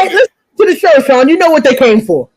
right, let's to the show, Sean. You know what they came for.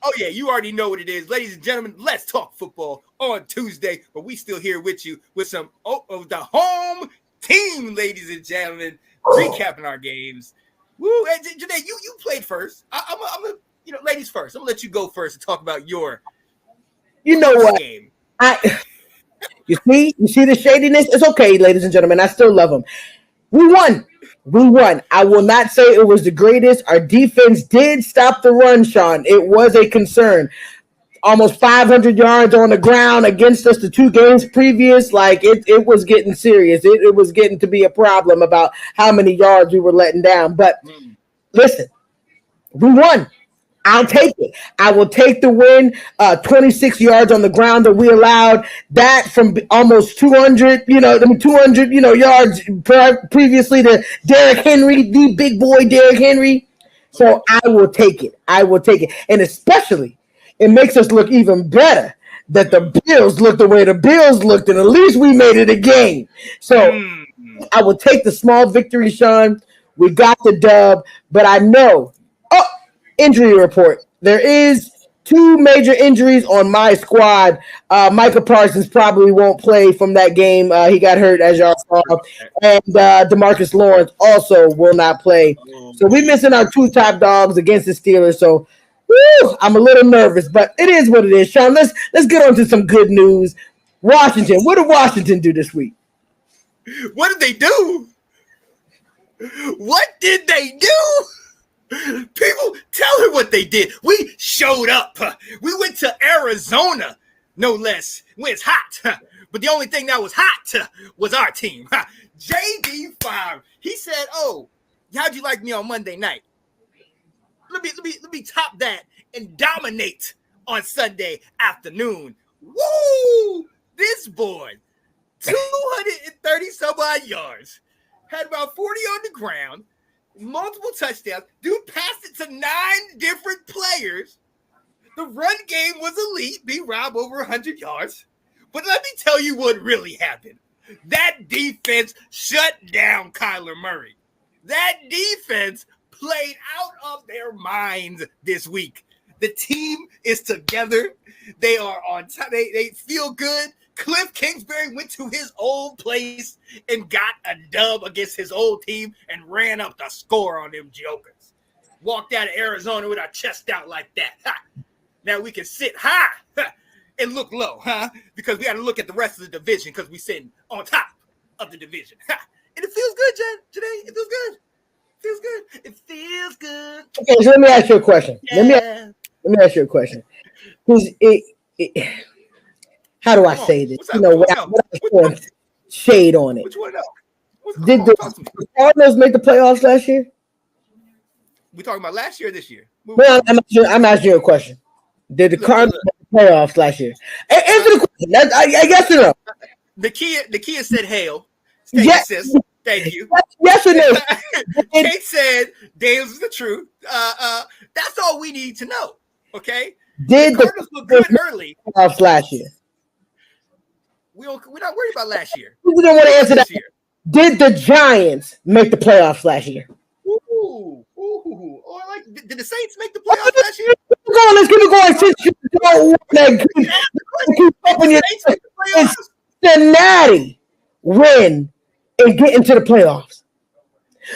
Oh, yeah, you already know what it is. Ladies and gentlemen, let's talk football on Tuesday, but we still here with you with some of the home team, ladies and gentlemen, recapping our games. Woo, and Janae, you played first. I'm ladies first. I'm going to let you go first and talk about your game. You see the shadiness? It's okay, ladies and gentlemen. I still love them. We won. I will not say it was the greatest. Our defense did stop the run, Sean. It was a concern. Almost 500 yards on the ground against us the 2 games previous. Like, it was getting serious. It was getting to be a problem about how many yards we were letting down. But listen, we won. I'll take it. I will take the win. 26 yards on the ground that we allowed. That from almost 200, 200, yards previously to Derrick Henry, the big boy Derrick Henry. So I will take it. And especially, it makes us look even better that the Bills looked the way the Bills looked, and at least we made it a game. So I will take the small victory, Sean. We got the dub, but I know. Injury report. There is 2 major injuries on my squad. Micah Parsons probably won't play from that game. He got hurt, as y'all saw. And DeMarcus Lawrence also will not play. So we're missing our 2 top dogs against the Steelers. So I'm a little nervous, but it is what it is. Sean, let's get on to some good news. Washington. What did Washington do this week? What did they do? What did they do? People, tell her what they did. We showed up. We went to Arizona, no less, when it's hot. But the only thing that was hot was our team. JD5. He said, "Oh, how'd you like me on Monday night? Let me top that and dominate on Sunday afternoon." Woo! This boy, 230 some odd yards, had about 40 on the ground. Multiple touchdowns. Dude passed it to 9 different players. The run game was elite. B-Rob over 100 yards. But let me tell you what really happened. That defense shut down Kyler Murray. That defense played out of their minds this week. The team is together. They are on time. They feel good. Cliff Kingsbury went to his old place and got a dub against his old team and ran up the score on them jokers. Walked out of Arizona with our chest out like that. Ha! Now we can sit high and look low, because we got to look at the rest of the division because we're sitting on top of the division. Ha! And it feels good, Janae. It feels good. Okay, so let me ask you a question. Yeah. Let me ask you a question. Because how do I say this? What I shade on it. Which one else? Did the Cardinals make the playoffs last year? We talking about last year or this year? Well, I'm asking you a question. Did the Cardinals make the playoffs last year? Answer the question. I guess or no. Nakia said hail. Yes. Sis. Thank you. Yes or no? Kate said Dales is the truth. That's all we need to know. Okay? Did the Cardinals look good early? Playoffs last year. We're not worried about last year. We don't want to answer that. Did the Giants make the playoffs last year? Ooh. Or did the Saints make the playoffs last year? Let's keep it going. Since you don't want to keep up on your Cincinnati win and get into the playoffs.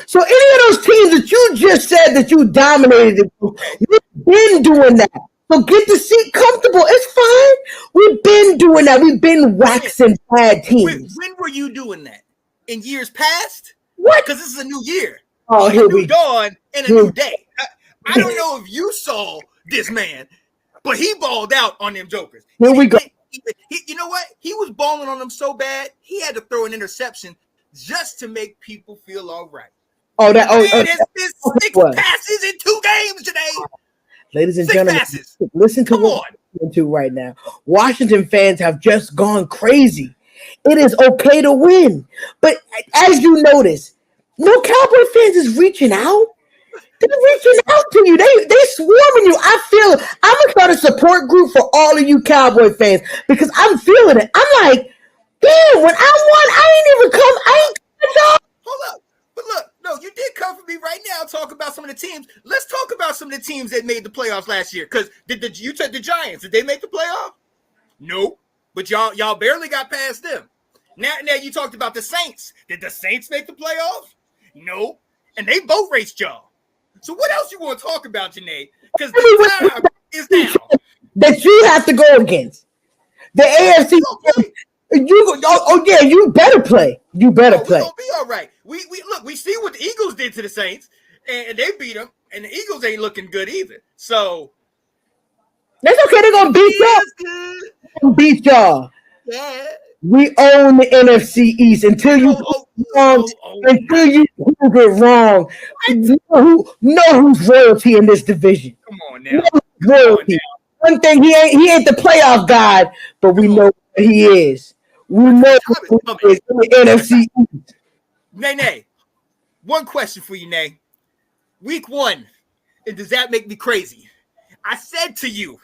So any of those teams that you just said that you dominated, you've been doing that. So get the seat comfortable. It's fine. We've been doing that. We've been waxing bad teams. When were you doing that? In years past? What? Because this is a new year. Oh, a new dawn and a new day. I don't know if you saw this man, but he balled out on them jokers. Here we go. You know what? He was balling on them so bad, he had to throw an interception just to make people feel all right. It's 6 passes in 2 games today. Ladies and gentlemen, listen to what we're into right now. Washington fans have just gone crazy. It is okay to win. But as you notice, no Cowboy fans is reaching out. They're reaching out to you. They swarming you. I feel it. I'm going to start a support group for all of you Cowboy fans because I'm feeling it. I'm like, damn, when I won, I ain't even come. I ain't come. Hold up. But look, No, you did come for me right now. Talk about some of the teams. Let's talk about some of the teams that made the playoffs last year. Because you said the Giants. Did they make the playoff? Nope. But y'all barely got past them. Now you talked about the Saints. Did the Saints make the playoffs? Nope. And they both raced y'all. So what else you want to talk about, Janae? Because the time is now. That you have to go against. The AFC. You better play. You better play. We're gonna be all right. We look. We see what the Eagles did to the Saints, and they beat them. And the Eagles ain't looking good either. So that's okay. They're gonna beat y'all. Beat y'all. Yeah. We own the NFC East until you until you prove it wrong. Know who's royalty in this division. Come on now. Royalty. One thing he ain't the playoff god, but we know what he is. We know what he is in the NFC East. Nay. One question for you, Nay. Week 1, and does that make me crazy? I said to you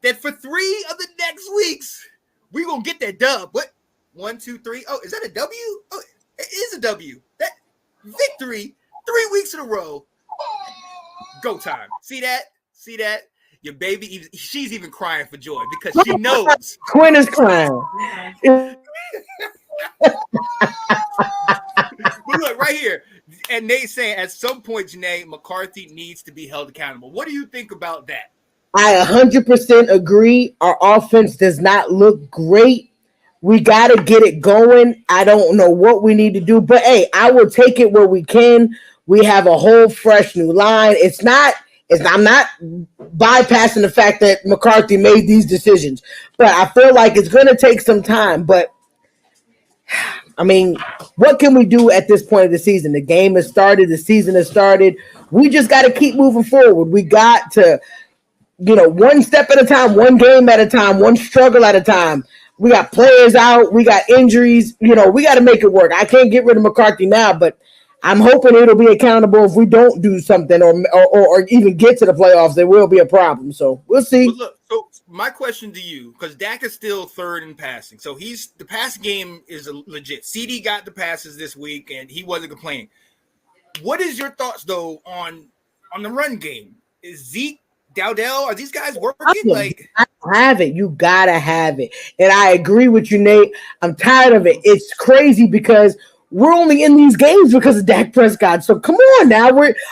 that for 3 of the next weeks, we gonna get that dub. What? 1, 2, 3. Oh, is that a W? Oh, it is a W. That victory, 3 weeks in a row. Go time. See that? Your baby, she's even crying for joy because she knows. Quinn is crying. But look, right here. And Nate's saying at some point, Janae, McCarthy needs to be held accountable. What do you think about that? I 100% agree. Our offense does not look great. We got to get it going. I don't know what we need to do, but hey, I will take it where we can. We have a whole fresh new line. I'm not bypassing the fact that McCarthy made these decisions, but I feel like it's going to take some time. But I mean, what can we do at this point of the season? The game has started. The season has started. We just got to keep moving forward. We got to, one step at a time, one game at a time, one struggle at a time. We got players out. We got injuries. We got to make it work. I can't get rid of McCarthy now, but I'm hoping it'll be accountable if we don't do something or even get to the playoffs. There will be a problem. So we'll see. But look, so my question to you, because Dak is still third in passing. So the pass game is legit. CD got the passes this week, and he wasn't complaining. What is your thoughts, though, on the run game? Is Zeke, Dowdell, are these guys working? I have it. You got to have it. And I agree with you, Nate. I'm tired of it. It's crazy because we're only in these games because of Dak Prescott. So come on now.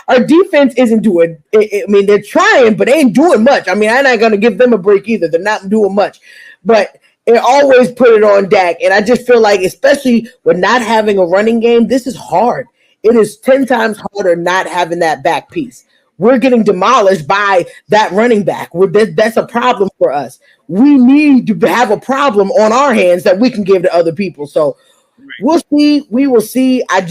Our defense isn't doing I mean, they're trying, but they ain't doing much. I mean, I'm not going to give them a break either. They're not doing much. But it always put it on Dak. And I just feel like, especially with not having a running game, this is hard. It is 10 times harder not having that back piece. We're getting demolished by that running back. That's a problem for us. We need to have a problem on our hands that we can give to other people. So we'll see. We will see. I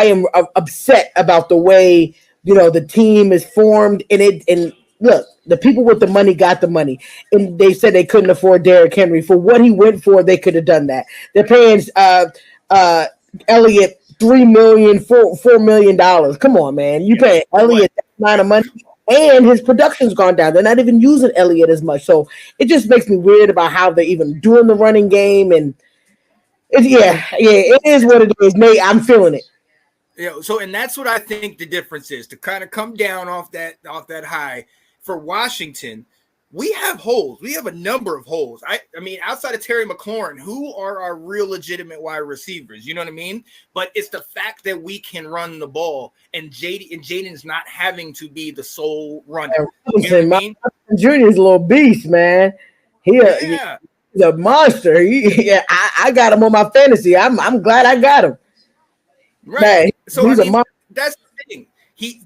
am upset about the way, the team is formed. And look, the people with the money got the money. And they said they couldn't afford Derrick Henry. For what he went for, they could have done that. They're paying Elliott $3 million, $4 million. Come on, man. You pay Elliott that amount of money, and his production's gone down. They're not even using Elliott as much. So it just makes me weird about how they're even doing the running game. And it is what it is, Nate. I'm feeling it. So and that's what I think the difference is, to kind of come down off that high. For Washington, we have holes. We have a number of holes. I mean, outside of Terry McLaurin, who are our real legitimate wide receivers? You know what I mean? But it's the fact that we can run the ball, and Jaden's not having to be the sole runner. You know what I mean? Junior's a little beast, man. He's a monster. I got him on my fantasy. I'm glad I got him. Right. Man, so that's the thing.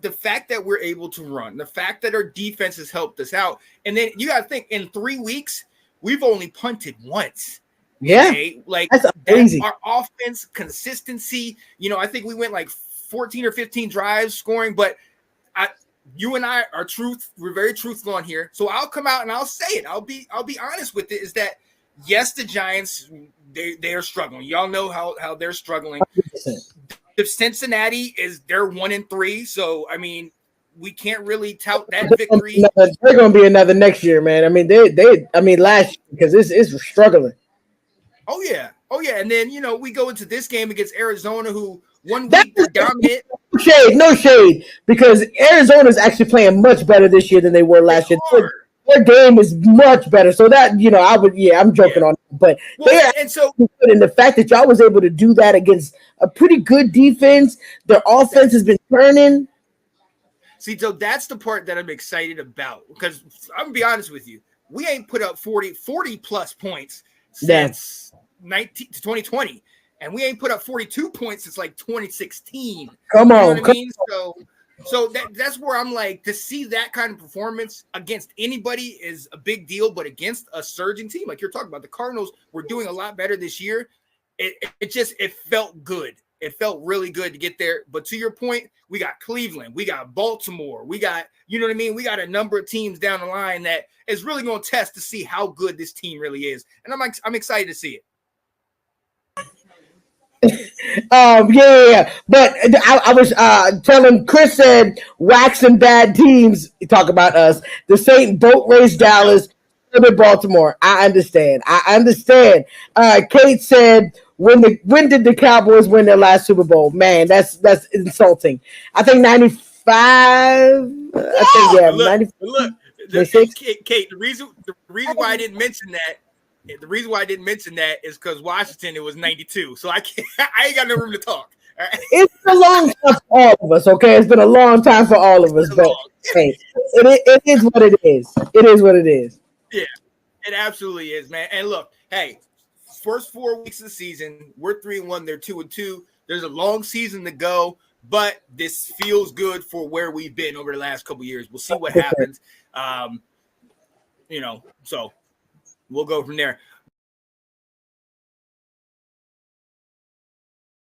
The fact that we're able to run, the fact that our defense has helped us out, and then you got to think, in 3 weeks we've only punted once. Yeah, okay? Like that's amazing. Our offense consistency. I think we went like 14 or 15 drives scoring, but you and I are we're very truthful on here. So I'll come out and I'll say it. I'll be honest with it. Is that yes, the Giants they are struggling. Y'all know how they're struggling. 100%. The Cincinnati they're 1-3, so I mean we can't really tout that victory. They're going to be another next year, man. I mean last year, because it's struggling. Oh yeah, and then we go into this game against Arizona, who One week they're dominant. No shade, because Arizona's actually playing much better this year than they were last year. Their game is much better. So that, I'm joking on it, but and so and the fact that y'all was able to do that against a pretty good defense, their offense has been turning. See, so that's the part that I'm excited about, because I'm gonna be honest with you, we ain't put up 40 plus points since 2020, and we ain't put up 42 points since like 2016. Come on, you know what I mean? So that's where I'm like, to see that kind of performance against anybody is a big deal, but against a surging team like you're talking about, the Cardinals were doing a lot better this year. It felt good. It felt really good to get there. But to your point, we got Cleveland, we got Baltimore, we got, you know what I mean? We got a number of teams down the line that is really going to test to see how good this team really is. And I'm excited to see it. But I was telling Chris said waxing bad teams. Talk about us. The Saint boat race Dallas, Baltimore. I understand. Kate said, when did the Cowboys win their last Super Bowl? Man, that's insulting. I think 95. I think Look, Kate. The reason why I didn't mention that. The reason why I didn't mention that is because Washington, it was 92. So I ain't got no room to talk. Right? It's been a long time for all of us, okay? It's been a long time for all of us. But hey, it is what it is. It is what it is. Yeah, it absolutely is, man. And look, hey, first 4 weeks of the season, we're 3-1, they're 2-2. There's a long season to go, but this feels good for where we've been over the last couple of years. We'll see what happens. So we'll go from there.